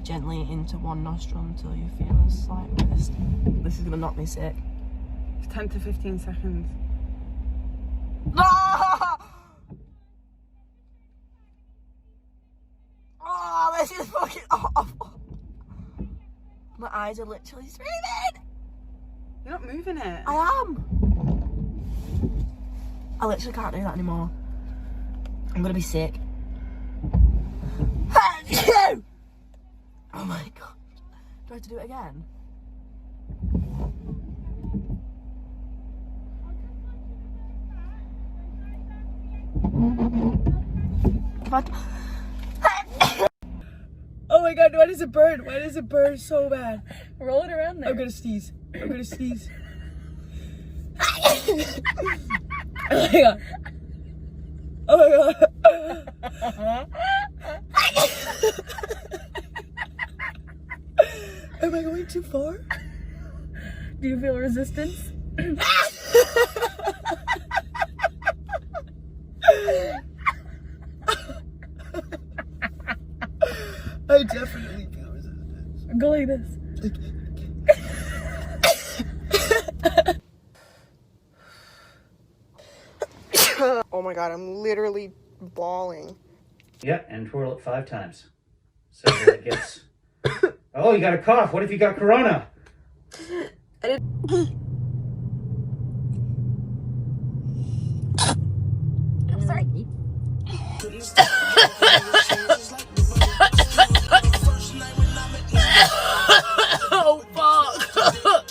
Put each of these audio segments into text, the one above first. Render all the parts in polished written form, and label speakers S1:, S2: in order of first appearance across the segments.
S1: gently into one nostril until you feel a slight resistance. This is gonna knock me sick.
S2: 10 to 15 seconds.
S1: Oh, oh, this is fucking awful. My eyes are literally streaming.
S2: You're not moving it.
S1: I am. I literally can't do that anymore. I'm gonna be sick. Oh my god. Do I have to do it again? Oh my god, why does it burn? Why does it burn so bad?
S3: Roll it around there.
S1: I'm gonna sneeze. I'm gonna sneeze. Oh my god. Oh my god. Am I going too far?
S3: Do you feel resistance?
S1: I definitely feel resistance.
S3: Go like this.
S1: Oh my god, I'm literally bawling.
S4: Yeah, and twirl it 5 times. So that it gets... Oh, you got a cough. What if you got corona?
S1: I didn't...
S3: I'm sorry.
S1: Oh fuck! Fuck!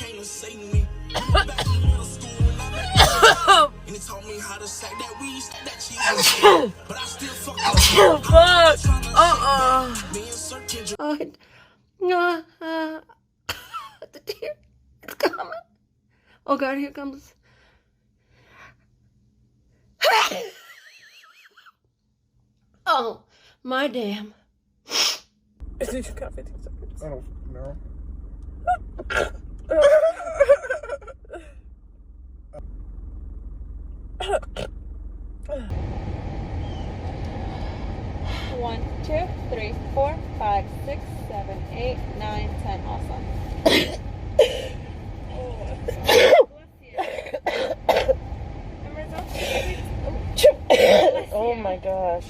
S1: The tear, it's coming. Oh god, here comes. Oh, my damn. Is it got 15 seconds?
S5: I don't know.
S3: One, 2, 3, 4, 5, 6, 7, 8, 9, 10. Awesome.
S1: Oh my gosh.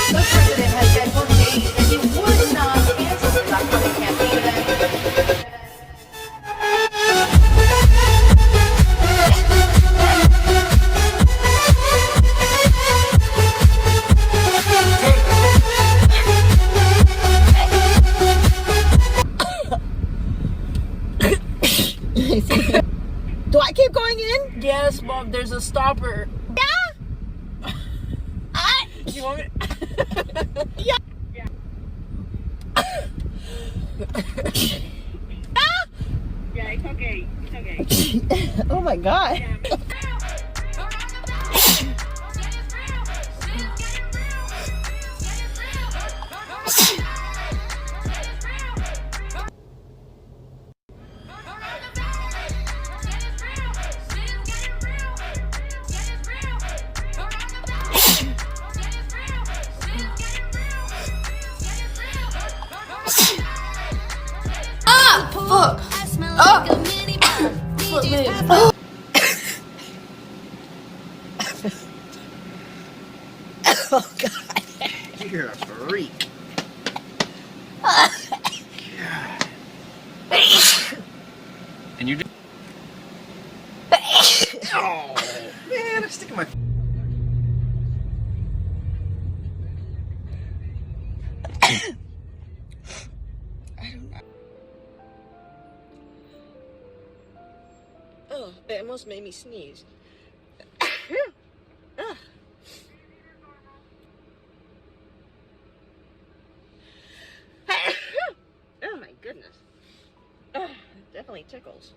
S6: The president has said for days that he would not cancel his upcoming campaign event.
S1: Do I keep going in? Yes, Mom, there's a stopper.
S6: Yeah?
S1: You want me?
S6: Yeah.
S3: Yeah, it's okay. It's okay.
S1: Oh my god. Fuck! Oh! Fuck me. Oh. Oh god.
S5: You're a freak. And you did. Oh man, I'm sticking my.
S1: Oh, it almost made me sneeze. Oh my goodness. It definitely tickles.